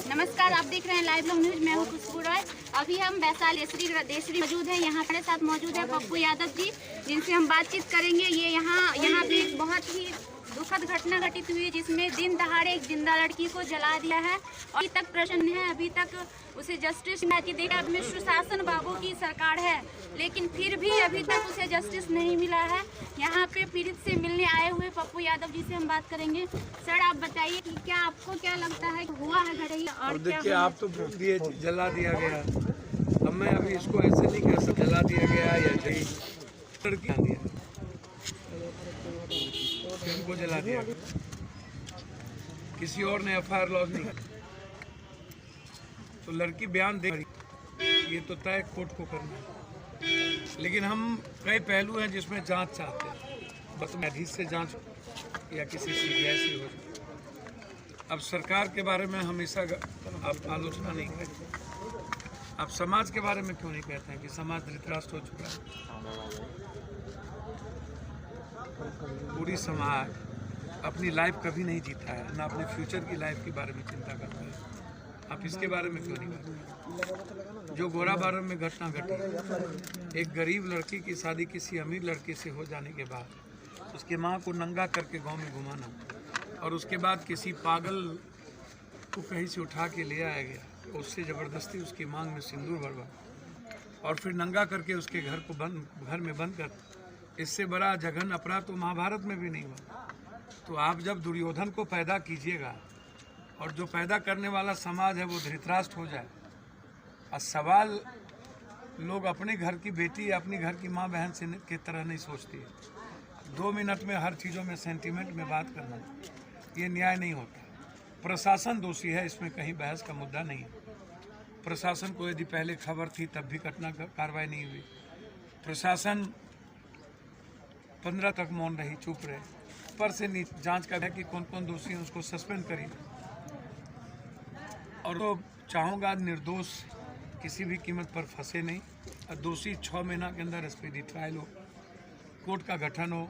नमस्कार, आप देख रहे हैं लाइव न्यूज। मैं हूँ खुशबू रॉय। अभी हम वैशाली देसरी मौजूद है। यहाँ हमारे साथ मौजूद है पप्पू यादव जी, जिनसे हम बातचीत करेंगे। ये यहाँ पे एक बहुत ही दुखद घटना घटित हुई, जिसमें दिन दहाड़े एक जिंदा लड़की को जला दिया है और अभी तक प्रश्न है, अभी तक उसे जस्टिस नहीं देखा। अब में सुशासन बाबू की सरकार है, लेकिन फिर भी अभी तक उसे जस्टिस नहीं मिला है। यहाँ पे पीड़ित से मिलने आए हुए पप्पू यादव जी से हम बात करेंगे। सर, आप बताइए कि क्या आपको क्या लगता है हुआ है घटना? और देखिए, आप तो बोल दिए जला दिया गया। अब मैं अभी इसको ऐसे नहीं कह सकता जला दिया गया या नहीं, लड़की दिया को जला दिया गया। किसी और ने एफआईआर लॉन्च नहीं, तो लड़की बयान दे, ये तो तय कोर्ट को करना है। लेकिन हम कई पहलू हैं जिसमें जांच चाहते हैं, बस न्यायाधीश से जांच या किसी सीबीआई से हो जाए। अब सरकार के बारे में हमेशा आप आलोचना नहीं करते। आप समाज के बारे में क्यों नहीं कहते हैं कि समाज धृतराष्ट्र हो चुका है? पूरी समाज अपनी लाइफ कभी नहीं जीता है, ना अपने फ्यूचर की लाइफ के बारे में चिंता करता है। आप इसके बारे में क्यों नहीं करते? जो गोराबारम में घटना घटी, एक गरीब लड़की की शादी किसी अमीर लड़के से हो जाने के बाद उसकी माँ को नंगा करके गांव में घुमाना, और उसके बाद किसी पागल को कहीं से उठा के ले आया गया, उससे ज़बरदस्ती उसकी मांग में सिंदूर भरवा और फिर नंगा करके उसके घर में बंद कर, इससे बड़ा जघन्य अपराध तो महाभारत में भी नहीं हुआ। तो आप जब दुर्योधन को पैदा कीजिएगा और जो पैदा करने वाला समाज है वो धृतराष्ट्र हो जाए, और सवाल लोग अपने घर की बेटी या अपनी घर की माँ बहन से की तरह नहीं सोचती है। 2 मिनट में हर चीज़ों में सेंटीमेंट में बात करना, ये न्याय नहीं होता। प्रशासन दोषी है, इसमें कहीं बहस का मुद्दा नहीं है। प्रशासन को यदि पहले खबर थी तब भी घटना कार्रवाई नहीं हुई। प्रशासन 15 तक मौन रही, चुप रहे। ऊपर से जांच कर कि कौन कौन दोषी हैं उसको सस्पेंड करिए। और तो चाहूँगा निर्दोष किसी भी कीमत पर फंसे नहीं, और दोषी 6 महीना के अंदर स्पीडी ट्रायल हो, कोर्ट का गठन हो,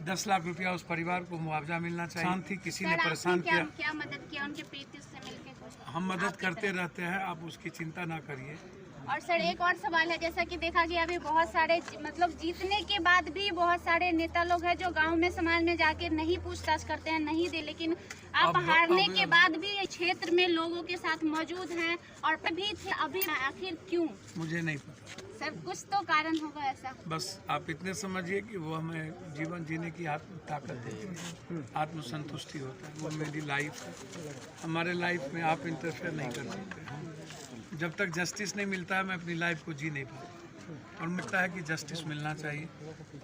10 लाख रुपया उस परिवार को मुआवजा मिलना चाहिए। शांति किसी ने परेशान किया, क्या मदद किया उनके पीड़ित से मिलकर? हम मदद करते रहते हैं, आप उसकी चिंता ना करिए। और सर, एक और सवाल है, जैसा कि देखा गया अभी बहुत सारे मतलब जीतने के बाद भी बहुत सारे नेता लोग हैं जो गांव में समाज में जाके नहीं पूछताछ करते हैं, नहीं दे, लेकिन आप हारने के बाद भी क्षेत्र में लोगों के साथ मौजूद हैं और भी थे। अभी आखिर क्यों? मुझे नहीं पता सर, कुछ तो कारण होगा ऐसा। बस आप इतने समझिए कि वो हमें जीवन जीने की आत्म ताकत देती है, आत्मसंतुष्टि होता है। वो मेरी लाइफ है, हमारे लाइफ में आप इंटरफेयर नहीं कर सकते। जब तक जस्टिस नहीं मिलता है मैं अपनी लाइफ को जी नहीं पाता, और मिलता है कि जस्टिस मिलना चाहिए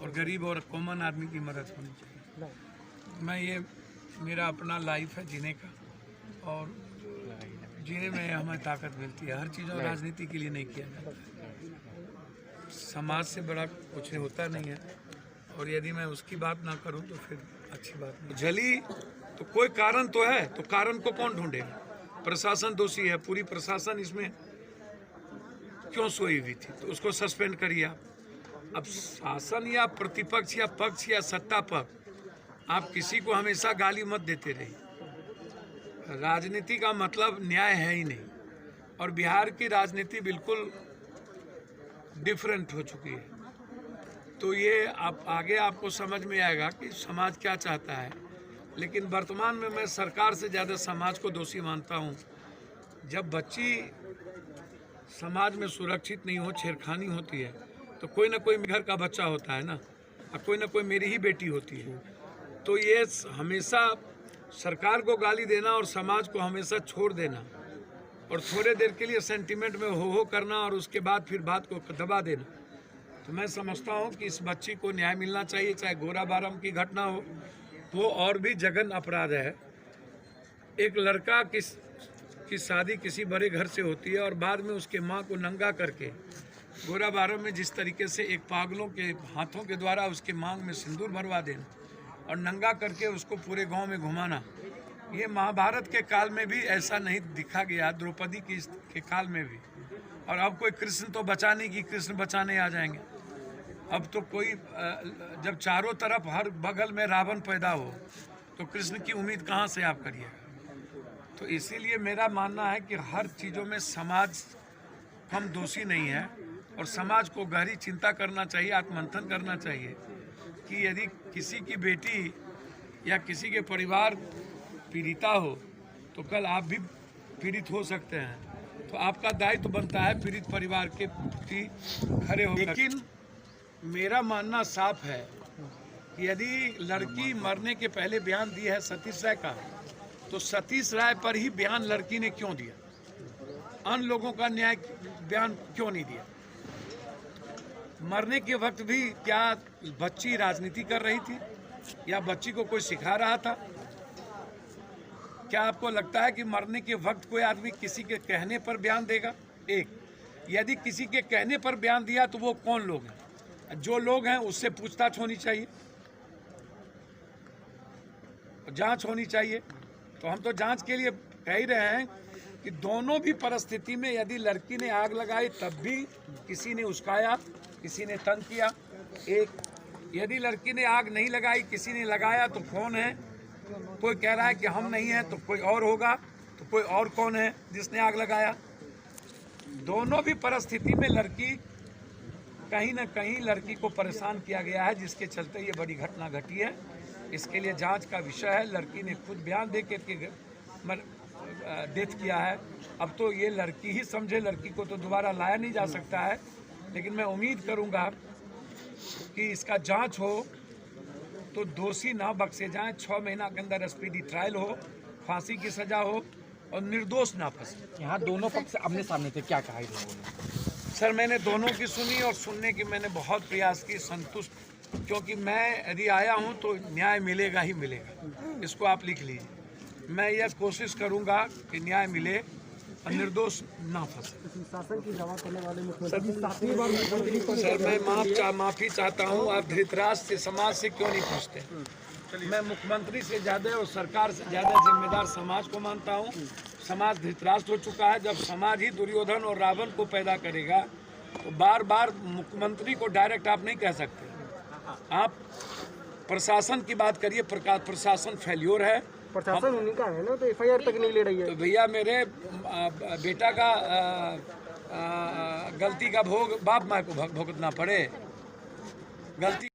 और गरीब और कॉमन आदमी की मदद होनी चाहिए। ये मेरा अपना लाइफ है जीने का, और जीने में हमें ताकत मिलती है। हर चीज़ों राजनीति के लिए नहीं किया जाता, समाज से बड़ा कुछ होता नहीं है। और यदि मैं उसकी बात ना करूं तो फिर अच्छी बात नहीं। जली तो कोई कारण तो है, तो कारण को कौन ढूंढेगा? प्रशासन दोषी है, पूरी प्रशासन इसमें क्यों सोई हुई थी, तो उसको सस्पेंड करिए आप। अब शासन या प्रतिपक्ष या पक्ष या सत्ता पक्ष, आप किसी को हमेशा गाली मत देते रहिए। राजनीति का मतलब न्याय है ही नहीं, और बिहार की राजनीति बिल्कुल डिफरेंट हो चुकी है। तो ये आप आगे आपको समझ में आएगा कि समाज क्या चाहता है। लेकिन वर्तमान में मैं सरकार से ज़्यादा समाज को दोषी मानता हूँ। जब बच्ची समाज में सुरक्षित नहीं हो, छेड़खानी होती है, तो कोई ना कोई घर का बच्चा होता है ना, और कोई ना कोई मेरी ही बेटी होती है। तो ये हमेशा सरकार को गाली देना और समाज को हमेशा छोड़ देना, और थोड़े देर के लिए सेंटीमेंट में हो करना, और उसके बाद फिर बात को दबा देना, तो मैं समझता हूँ कि इस बच्ची को न्याय मिलना चाहिए। चाहे गोराबारम की घटना हो, वो और भी जघन्य अपराध है। एक लड़का की शादी किसी बड़े घर से होती है, और बाद में उसके माँ को नंगा करके गोराबारम में जिस तरीके से एक पागलों के हाथों के द्वारा उसके मांग में सिंदूर भरवा देना और नंगा करके उसको पूरे गाँव में घुमाना, ये महाभारत के काल में भी ऐसा नहीं दिखा गया, द्रौपदी के काल में भी। और अब कोई कृष्ण तो बचाने की कृष्ण बचाने आ जाएंगे। अब तो कोई जब चारों तरफ हर बगल में रावण पैदा हो, तो कृष्ण की उम्मीद कहाँ से आप करिएगा। तो इसीलिए मेरा मानना है कि हर चीज़ों में समाज हम दोषी नहीं है और समाज को गहरी चिंता करना चाहिए, आत्ममंथन करना चाहिए कि यदि किसी की बेटी या किसी के परिवार पीड़िता हो तो कल आप भी पीड़ित हो सकते हैं। तो आपका दायित्व बनता है पीड़ित परिवार के प्रति खड़े हो। लेकिन मेरा मानना साफ है कि यदि लड़की मरने के पहले बयान दी है सतीश राय का, तो सतीश राय पर ही बयान लड़की ने क्यों दिया, अन्य लोगों का न्याय बयान क्यों नहीं दिया। मरने के वक्त भी क्या बच्ची राजनीति कर रही थी या बच्ची को कोई सिखा रहा था? क्या आपको लगता है कि मरने के वक्त कोई आदमी किसी के कहने पर बयान देगा? एक, यदि किसी के कहने पर बयान दिया तो वो कौन लोग हैं? जो लोग हैं उससे पूछताछ होनी चाहिए, जांच होनी चाहिए। तो हम तो जांच के लिए कह ही रहे हैं कि दोनों भी परिस्थिति में यदि लड़की ने आग लगाई तब भी किसी ने उस्काया, किसी ने तंग किया। एक, यदि लड़की ने आग नहीं लगाई, किसी ने लगाया, तो कौन है? कोई कह रहा है कि हम नहीं हैं तो कोई और होगा, तो कोई और कौन है जिसने आग लगाया? दोनों भी परिस्थिति में लड़की कहीं ना कहीं लड़की को परेशान किया गया है, जिसके चलते ये बड़ी घटना घटी है। इसके लिए जांच का विषय है। लड़की ने खुद बयान दे के डेथ किया है। अब तो ये लड़की ही समझे, लड़की को तो दोबारा लाया नहीं जा सकता है। लेकिन मैं उम्मीद करूंगा कि इसका जांच हो तो दोषी ना बख्शे जाएं, 6 महीना के अंदर स्पीडी ट्रायल हो, फांसी की सजा हो और निर्दोष ना फंसे। यहाँ दोनों पक्ष आमने सामने थे, क्या कहा इन लोगों ने? सर, मैंने दोनों की सुनी और सुनने की मैंने बहुत प्रयास की, संतुष्ट, क्योंकि मैं यदि आया हूं तो न्याय मिलेगा ही मिलेगा। इसको आप लिख लीजिए। मैं यह कोशिश करूंगा कि न्याय मिले और निर्दोष ना फंसे। शासन की दावा करने वाले मुख्यमंत्री 7वीं बार मुख्यमंत्री को सर, मैं माफ़ी चाहता हूं। आप धृतराष्ट्र से, समाज से क्यों नहीं पूछते? मैं मुख्यमंत्री से ज़्यादा और सरकार से ज़्यादा जिम्मेदार समाज को मानता हूं। समाज धृतराष्ट्र हो चुका है। जब समाज ही दुर्योधन और रावण को पैदा करेगा तो बार बार मुख्यमंत्री को डायरेक्ट आप नहीं कह सकते। आप प्रशासन की बात करिए, प्रशासन फेल्योर है। प्रशासन उन्हीं का है ना, तो एफआईआर तक नहीं ले रही है। तो भैया, मेरे बेटा का गलती का भोग बाप माँ को भुगतना पड़े। गलती